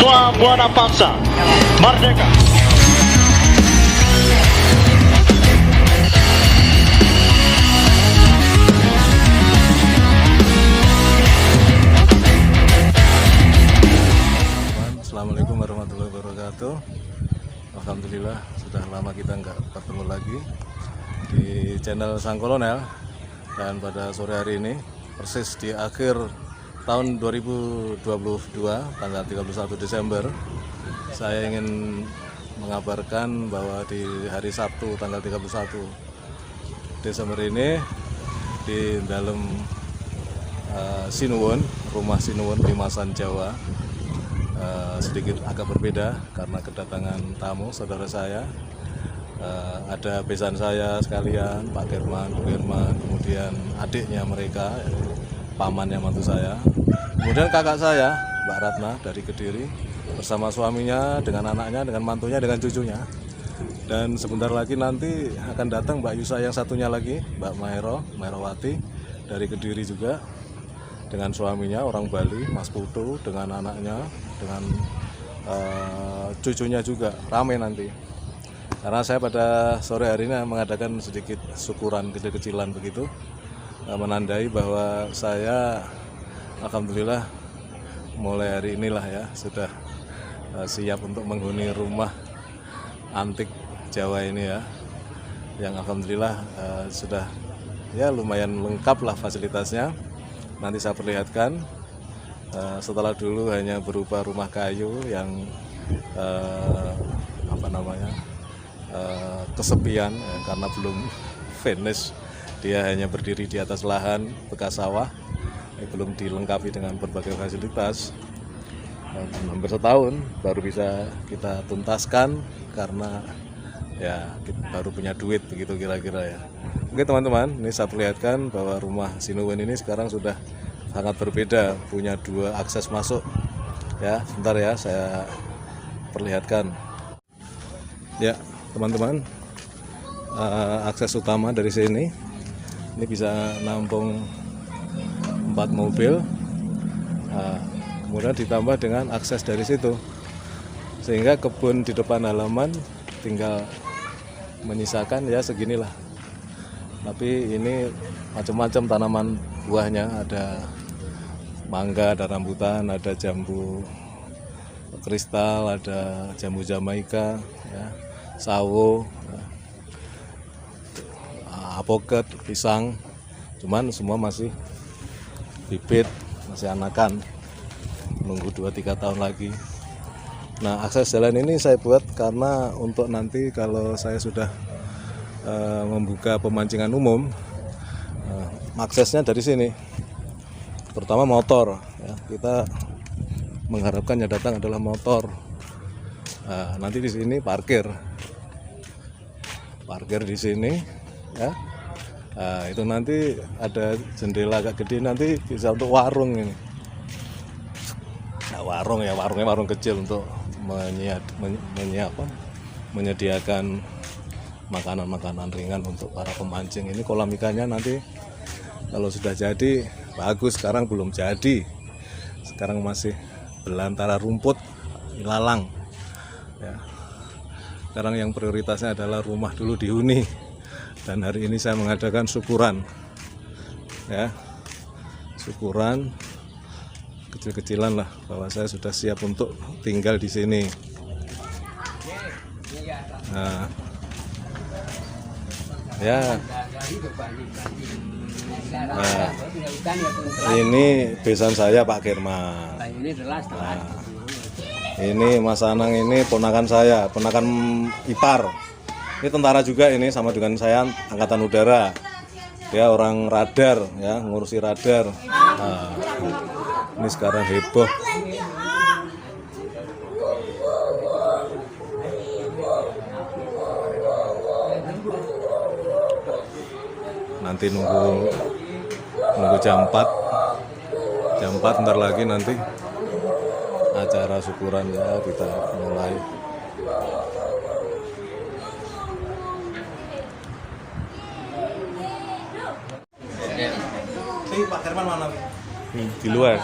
Papua Buana Paksa Merdeka. Assalamualaikum warahmatullahi wabarakatuh. Alhamdulillah sudah lama kita nggak bertemu lagi di channel Sang Kolonel. Dan pada sore hari ini, persis di akhir tahun 2022 tanggal 31 Desember, saya ingin mengabarkan bahwa di hari Sabtu tanggal 31 Desember ini di dalam Sinuwun, rumah Sinuwun Limasan Jawa, sedikit agak berbeda karena kedatangan tamu saudara saya. Ada besan saya sekalian, Pak German, Bu German, kemudian adiknya mereka, pamannya mantu saya, kemudian kakak saya Mbak Ratna dari Kediri bersama suaminya, dengan anaknya, dengan mantunya, dengan cucunya. Dan sebentar lagi nanti akan datang Mbak Yusa yang satunya lagi, Mbak Mairowati dari Kediri juga, dengan suaminya orang Bali, Mas Putu, dengan anaknya, dengan cucunya juga. Ramai nanti karena saya pada sore hari ini mengadakan sedikit syukuran kecil-kecilan begitu, menandai bahwa saya alhamdulillah mulai hari inilah ya sudah siap untuk menghuni rumah antik Jawa ini ya, yang alhamdulillah sudah ya lumayan lengkap lah fasilitasnya. Nanti saya perlihatkan. Setelah dulu hanya berupa rumah kayu yang kesepian ya, karena belum finish, dia hanya berdiri di atas lahan bekas sawah, belum dilengkapi dengan berbagai fasilitas. Hampir setahun baru bisa kita tuntaskan karena ya kita baru punya duit begitu kira-kira ya. Oke teman-teman, ini saya perlihatkan bahwa rumah Sinuwun ini sekarang sudah sangat berbeda, punya dua akses masuk ya. Sebentar ya, saya perlihatkan ya teman-teman. Akses utama dari sini ini bisa nampung 4 mobil, kemudian ditambah dengan akses dari situ, sehingga kebun di depan halaman tinggal menyisakan ya seginilah. Tapi ini macam-macam tanaman buahnya, ada mangga, ada rambutan, ada jambu kristal, ada jambu Jamaika, ya, sawo, apoket, pisang. Cuman semua masih bibit, masih anakan, menunggu 2-3 tahun lagi. Nah, akses jalan ini saya buat karena untuk nanti kalau saya sudah membuka pemancingan umum, aksesnya dari sini, terutama motor ya. Kita mengharapkan yang datang adalah motor. Nanti di sini parkir di sini ya. Itu nanti ada jendela agak gede, nanti bisa untuk warung ini. Nah, warungnya warung kecil untuk menyediakan makanan-makanan ringan untuk para pemancing. Ini kolam ikannya nanti kalau sudah jadi bagus, sekarang belum jadi. Sekarang masih belantara rumput, ilalang. Ya. Sekarang yang prioritasnya adalah rumah dulu dihuni. Dan hari ini saya mengadakan syukuran. Ya. Syukuran kecil-kecilan lah bahwa saya sudah siap untuk tinggal di sini. Nah, ya. Nah, ini besan saya Pak German. Nah, ini Mas Anang, ini ponakan saya, ponakan ipar. Ini tentara juga, ini sama dengan saya, angkatan udara. Dia orang radar ya, ngurusi radar. Nah, ini sekarang heboh. Nanti nunggu jam 4 ntar lagi nanti acara syukuran ya kita mulai. Pak Herman mana? Di luar.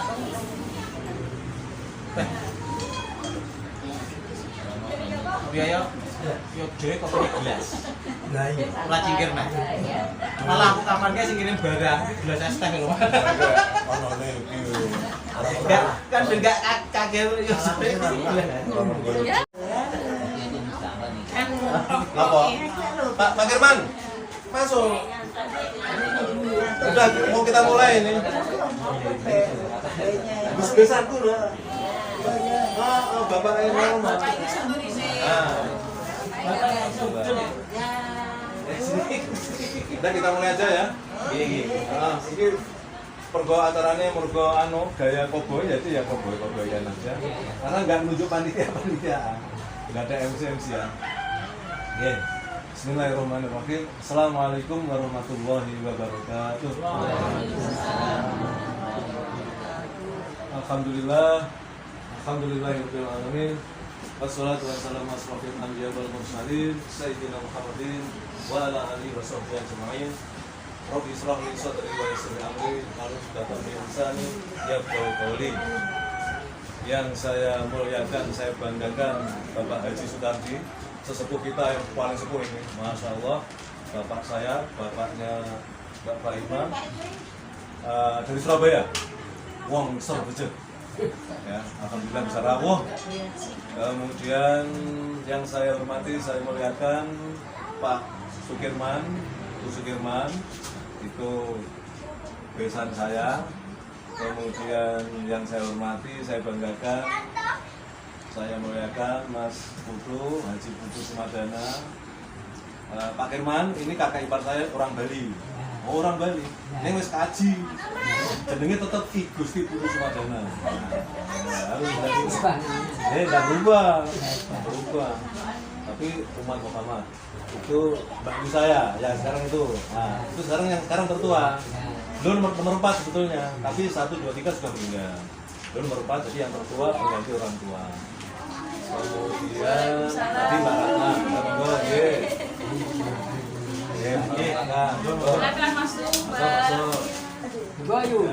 Surya yo dhewe kok punya gelas. Lah iya. Ora cingkir nah. Malah aku kapan kae sing ngirim barang gelas es teh lho. Ono ne iki. Enggak kan enggak kaget yo. Apa? Pak Firman. Masuk. Udah mau kita mulai ini. Bis-bisanku lah. Bapak ini ngomong. Udah kita mulai aja ya. Ini pergo acaranya mergo gaya koboi jadi ya koboi-koboyan aja. Karena nggak nunjuk panitia. Nggak ada MC ya. Oke. Bismillahirrahmanirrahim. Assalamualaikum warahmatullahi wabarakatuh. Alhamdulillahirabbil alamin. Wassalatu wassalamu ala asyrofil anbiya wal mursalin sayyidina Muhammadin wa ala alihi washabbihi ajma'in. Rabbi ishrah li sadri wa yassir li amri wahlul 'uqdatam min lisani yafqahu qawli. Yang saya muliakan, saya banggakan Bapak Haji Sutardi, sesepuh kita yang paling sepuh ini, Masya Allah. Bapak saya, bapaknya Bapak Imam dari Surabaya, Wong Serbejet, ya, alhamdulillah bisa rawuh. Kemudian yang saya hormati, saya muliakan Pak Sukirman, Bu Sukirman, itu besan saya. Kemudian yang saya hormati, saya banggakan, saya muliakan Mas Putu, Haji Putu Sumadana. Pak Firman, ini kakak ipar saya orang Bali. Oh, orang Bali. Ini wis kaji. Jenenge tetep Ki Gusti Putu Sumadana. Harus enggak berubah. Tapi umat Muhammad itu bagi saya, ya sekarang itu. Nah, itu sekarang yang sekarang tertua. Belum nomor 4 sebetulnya, tapi 1, 2, 3 sudah meninggal. Belum nomor 4, jadi yang tertua pengganti orang tua. Kemudian tadi Mbak Ratna, monggo nggih. Silakan masuk, Masuk. Bayu.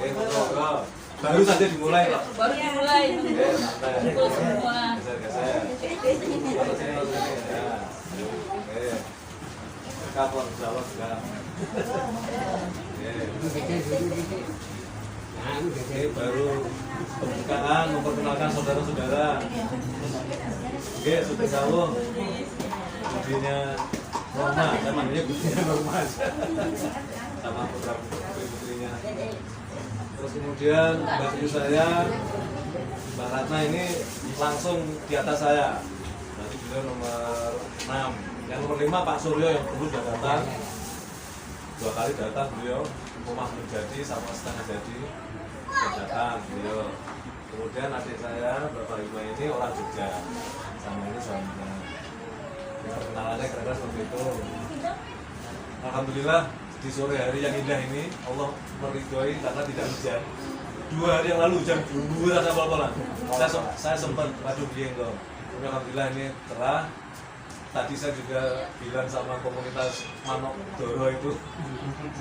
Monggo. Baru saja dimulai, Pak. Baru dimulai. Santai. Betul semua. Geser. Kalau sini. Ya. Oke. Kapor jawab enggak. Oke, baru pembukaan memperkenalkan saudara-saudara. Oke, Suti Sawung. Budinya Norma, saya manggilnya Budinya Norma aja. Sama putra-putrinya. Terus kemudian baju saya, Mbak Ratna ini langsung di atas saya. Berarti beliau nomor 6. Yang nomor 5 Pak Suryo yang dulu sudah datang. 2 kali datang beliau, rumah menjadi sama setengah jadi datang beliau. Kemudian adik saya Bapak Ima ini orang Jogja, sama ini suaminya. Perkenalannya kira-kira seperti itu. Alhamdulillah di sore hari yang indah ini Allah meridhoi karena tidak hujan. 2 hari yang lalu hujan buras apa-apalan. Saya sempat aduh piye kok. Alhamdulillah ini cerah. Tadi saya juga bilang sama komunitas Manok Doro itu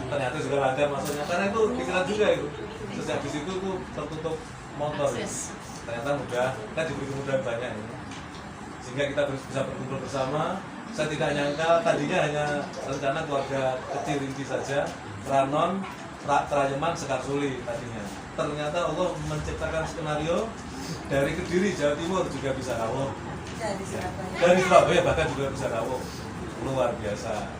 ternyata juga lancar maksudnya karena itu pikiran juga itu sejak di situ tuh tertutup motor ternyata mudah kan diberi kemudahan banyak ini. Sehingga kita bisa berkumpul bersama. Saya tidak nyangka tadinya hanya rencana keluarga kecil inti saja Ranon, Trayeman, Sekarsuli tadinya. Ternyata Allah menciptakan skenario dari Kediri, Jawa Timur juga bisa rawuh. Dari Surabaya bahkan juga bisa rawuh. Luar biasa.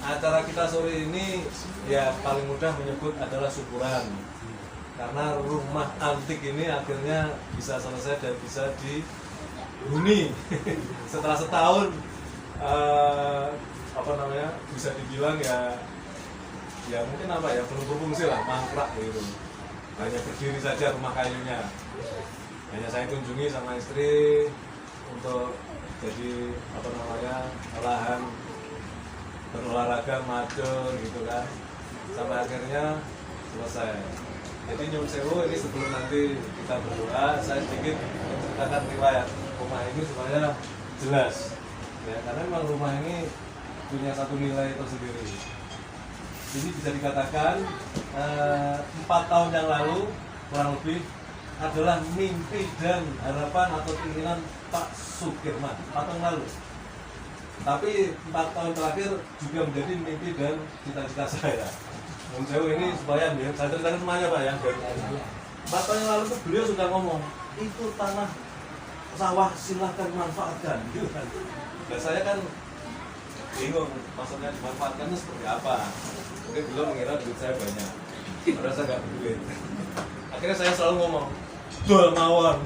Acara kita sore ini ya paling mudah menyebut adalah syukuran. Karena rumah antik ini akhirnya bisa selesai dan bisa dihuni. Setelah setahun bisa dibilang ya mungkin belum berfungsi lah, mangkrak gitu. Hanya berdiri saja rumah kayunya. Hanya saya kunjungi sama istri untuk jadi lahan berolahraga macul gitu kan, sampai akhirnya selesai. Jadi nyuwun sewu ini sebelum nanti kita berdoa, saya sedikit menceritakan riwayat rumah ini supaya jelas ya, karena memang rumah ini punya satu nilai tersendiri. Ini bisa dikatakan 4 tahun yang lalu kurang lebih adalah mimpi dan harapan atau keinginan Pak Sukirman 4 tahun lalu. Tapi 4 tahun terakhir juga menjadi mimpi dan cita-cita saya. Menjauh ini supaya saya ceritakan semuanya Pak ya. 4 tahun yang lalu tuh beliau sudah ngomong, itu tanah sawah silahkan manfaatkan. Gitu kan. Dan saya kan bingung maksudnya dimanfaatkan itu seperti apa. Mungkin beliau mengira duit saya banyak. Padahal saya nggak berduit. Akhirnya saya selalu ngomong, jual mawon.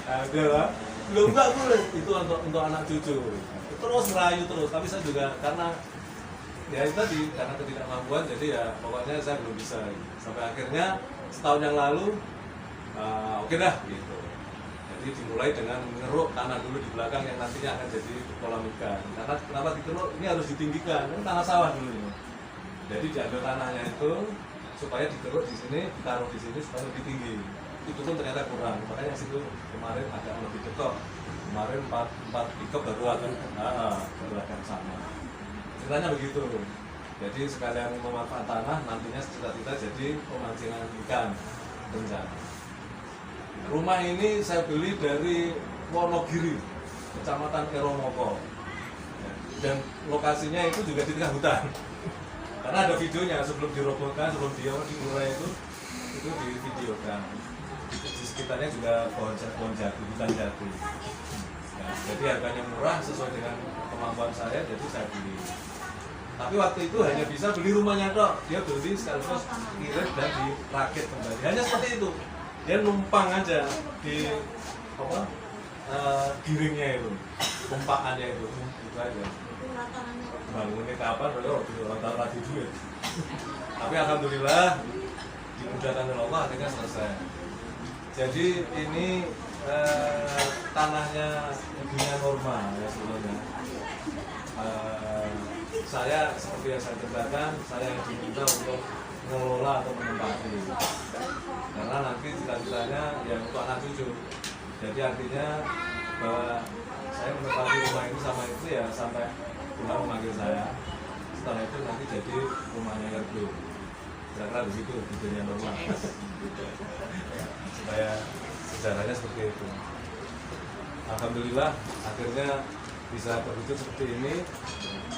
Adalah belum enggak boleh itu untuk anak cucu. Terus merayu terus, tapi saya juga karena ya itu tadi karena ketidakmampuan jadi ya pokoknya saya belum bisa. Sampai akhirnya setahun yang lalu oke dah gitu. Jadi dimulai dengan mengeruk tanah dulu di belakang yang nantinya akan jadi kolam ikan. Karena kenapa dikeruk? Ini harus ditinggikan, ini tanah sawah dulu ini. Jadi diambil tanahnya itu supaya dikeruk di sini, ditaruh di sini supaya lebih tinggi. Itu pun ternyata kurang, makanya situ kemarin agak lebih dekat. Kemarin 4 pickup baru akan sama. Ceritanya begitu. Jadi sekalian memanfaat tanah, nantinya cita-cita jadi pemancingan ikan rencana. Rumah ini saya beli dari Wonogiri, Kecamatan Keromoko. Dan lokasinya itu juga di tengah hutan. Karena ada videonya sebelum dirobohkan, sebelum diurai itu divideokan. Di sekitarnya juga pohon jati, hutan jati. Nah, jadi harganya murah sesuai dengan kemampuan saya, jadi saya beli. Tapi waktu itu hanya bisa beli rumahnya dok, dia beli sekaligus kirim dan dirakit kembali. Hanya seperti itu, dia numpang aja di giringnya itu, tumpakannya itu aja. Bangunnya kapan? Udah orang tahun lagi duit. Tapi alhamdulillah dimudahkan oleh Allah akhirnya selesai. Jadi ini tanahnya dunia normal ya sebelumnya. Saya seperti yang saya ceritakan, saya yang diminta untuk mengelola atau menempati. Karena nanti cita-citanya ya untuk anak cucu. Jadi artinya bahwa saya menempati rumah ini sama itu ya sampai Tuhan memanggil saya. Setelah itu nanti jadi rumahnya Erdo. Kira-kira begitu di dunia normal. Supaya sejarahnya seperti itu. Alhamdulillah akhirnya bisa berwujud seperti ini.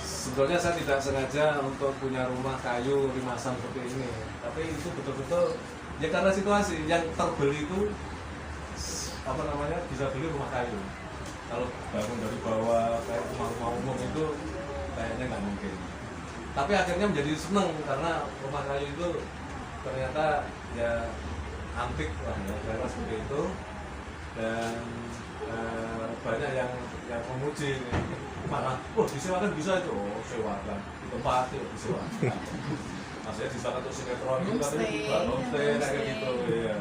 Sebetulnya saya tidak sengaja untuk punya rumah kayu limasan seperti ini, tapi itu betul-betul ya karena situasi yang terbeli itu bisa beli rumah kayu. Kalau bangun dari bawah kayak rumah-rumah umum itu kayaknya nggak mungkin. Tapi akhirnya menjadi seneng karena rumah kayu itu ternyata ya antik lah ya, karena seperti itu dan banyak yang memuji malah, wah disewakan bisa itu, sewakan di tempat itu disewakan. Maksudnya disewakan untuk sinetron juga, homestay kayak gitu ya.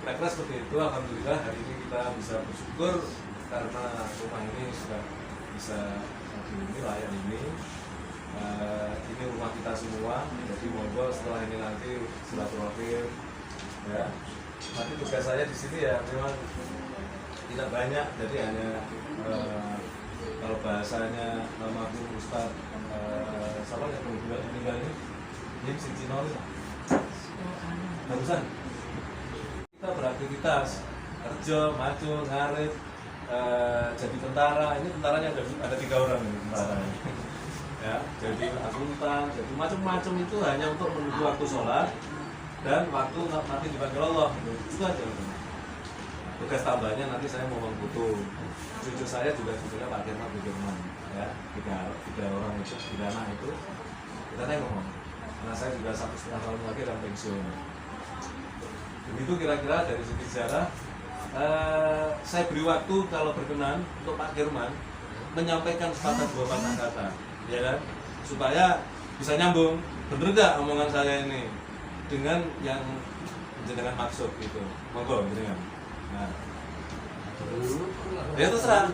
Kira-kira seperti itu. Alhamdulillah hari ini kita bisa bersyukur karena rumah ini sudah bisa ini layak ini. Ini rumah kita semua, jadi monggo setelah ini nanti silaturahim ya. Nanti tugas saya di sini ya memang tidak banyak, jadi hanya kalau bahasanya nama Bu Ustaz siapa yang meninggal ini Jim Sincinoli barusan kita beraktivitas kerja, maju, ngarit, jadi tentara. Ini tentaranya ada 3 orang ini tentara ya, jadi akuntan, jadi macam-macam itu hanya untuk menunggu waktu sholat dan waktu nanti dipanggil Allah itu aja. Tugas tambahnya nanti saya mau membutuh cucu saya juga cucunya Pak Firman ya, 3 orang itu 3 anak itu kita tengok karena saya juga 1,5 tahun lagi dan pensiun. Begitu kira-kira dari segi sejarah. Saya beri waktu kalau berkenan untuk Pak Firman menyampaikan sepatah 2 patah kata ya kan, supaya bisa nyambung bener nggak omongan saya ini dengan yang dengan maksud gitu. Monggo jenengan. Nah, ya terserah.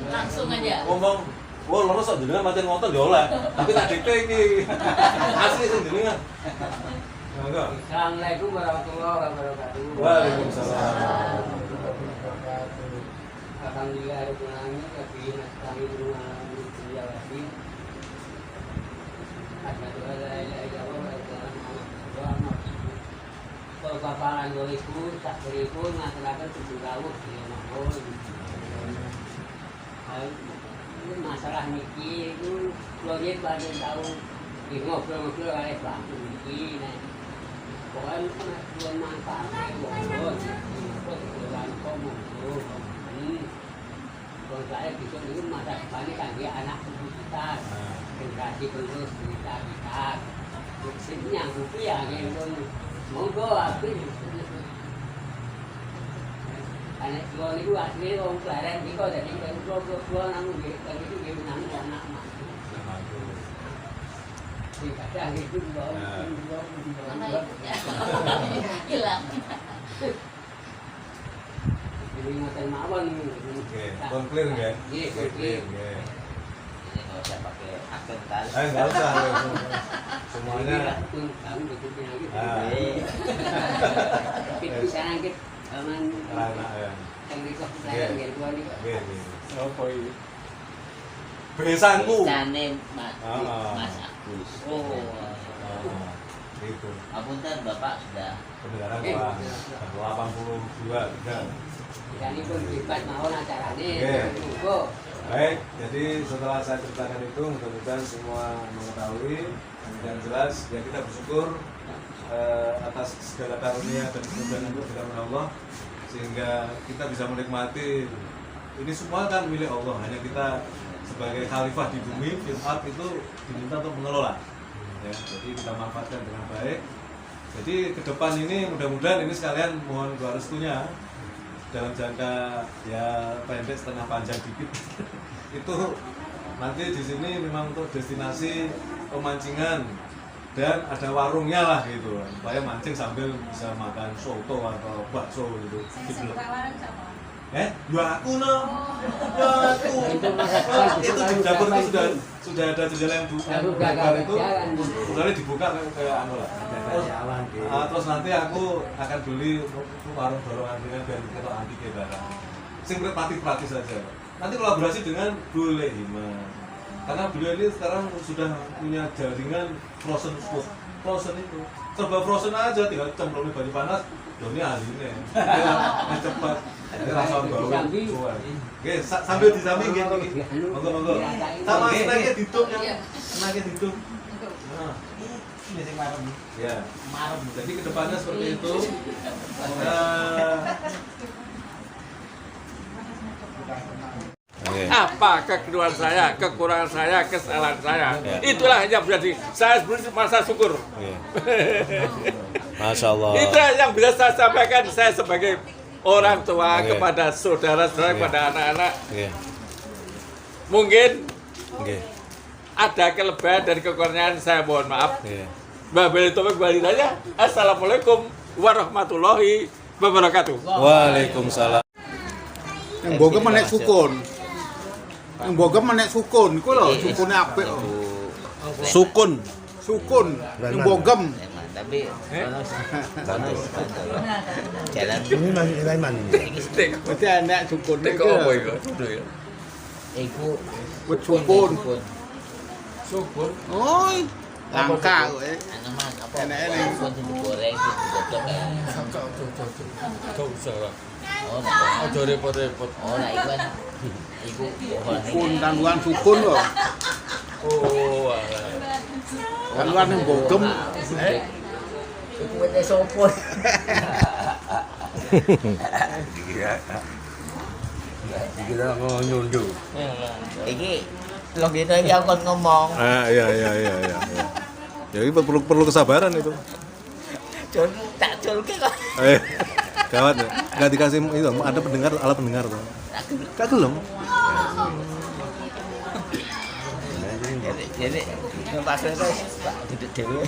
Langsung aja. Ngomong, wah lurus kok jenengan macam ngotot ya oleh. Tapi tak dikte iki. Asli sing jenengan. Monggo. Assalamualaikum warahmatullahi wabarakatuh. Waalaikumsalam. Alhamdulillah rabbil alamin kami nasta'inu lagi. Asyhadu an la ilaha illallah wa asyhadu anna Muhammadan rasulullah. Bapak Ibu tak beripun ngaturaken 7 rawuh ya monggo. Masalah niki itu proyek pada tahun ngobrol-ngobrol kali Pak niki nek pokoknya belum manfaat monggo bulan monggo kalau saya besok ini masa depan kan dia anak kita generasi penerus kita sini yang rupiah gitu monggo aku anak jual itu asli orang Klaren ini kok jadi jual namun gitu itu dia namun anak mantu di kadang itu hilang. jadi ngoten mawon Oke, clear nggak? Iya, Clear. Ini nggak usah pakai akun kali. Nggak usah. Semuanya. kamu betul lagi Ah. tapi bisa nangkep aman Anak ya. yang di Klaren biar gua nih Oke. Apa ini? Besanku. Bisane Mas Ah. Mas Agus. Itu. Apunten Bapak sudah. Kedengaran Pak. 82 3. dan itu debat mau acaranya Oke. monggo Baik, jadi setelah saya ceritakan itu mudah-mudahan semua mengetahui dan jelas ya kita bersyukur atas segala karunia dan kemudahan itu dari Allah sehingga kita bisa menikmati ini semua kan milik Allah, hanya kita sebagai khalifah di bumi fil ard itu diminta untuk mengelola ya, jadi kita manfaatkan dengan baik. Jadi ke depan ini mudah-mudahan ini sekalian mohon doa restunya dalam jangka ya pendek setengah panjang dikit itu nanti di sini memang untuk destinasi pemancingan dan ada warungnya lah gitu supaya mancing sambil bisa makan soto atau bakso gitu. Ya aku no, ya aku. Itu di dapur itu sudah ada jendela yang buka itu, kemudian dibuka kayak anu lah. Terus nanti aku akan beli warung dorongan dengan biar kita anti barang. Sing praktis saja. Nanti kolaborasi dengan Bule Hima. Karena beliau ini sekarang sudah punya jaringan frozen food. Frozen itu serba frozen aja, tinggal cemplungin baju panas. Loh ini ahlinya, dia cepat. Ini rasa bau. Oke, sambil di samping gitu. Monggo. Sama snacknya ditutup yang snacknya ditutup. Nah, Ini sing marem. ya. Marem. Jadi kedepannya seperti itu. Oke. Apa kekeliruan saya, kekurangan saya, kesalahan saya. Itulah yang menjadi saya beri masa syukur. Oke. Masya Allah. Itulah yang bisa saya sampaikan saya sebagai orang tua Oke. kepada saudara-saudara, Oke. kepada anak-anak. Oke. Mungkin Oke. ada kelebihan dan kekurangan saya mohon maaf. Oke. Wabillahi taufiq wal hidayah. Assalamualaikum warahmatullahi wabarakatuh. Waalaikumsalam. Yang bogem menek sukun. Yang bogem menek sukun. Iku lho, sukune apik. lho. Sukun. Sukun. Yang bogem. Tapi jalan Ini masih Sulaiman ini. Stik. Mesti enek sukun Stik iki. apa itu? iku Wit sukun. Sukun. Oh, langka kowe. anu Mas apa? Enak-enak. Pun digoreng dicocok kayak. Gak usah lah. Oh, nah. Aja repot-repot. Oh, nah iku kan iku pohon Sukun tanggungan sukun lho. Oh, alah. Tanggungan yang bogem. iku wete sopor. Kita mau nyundu. Iki lo gitu iki aku kon ngomong. Iya. Ya ini perlu kesabaran itu. Cul tak culke kok. Gawat ya. Nggak dikasih itu ada pendengar alat pendengar tuh. Gak gelem. Jadi pas itu duduk dhewe.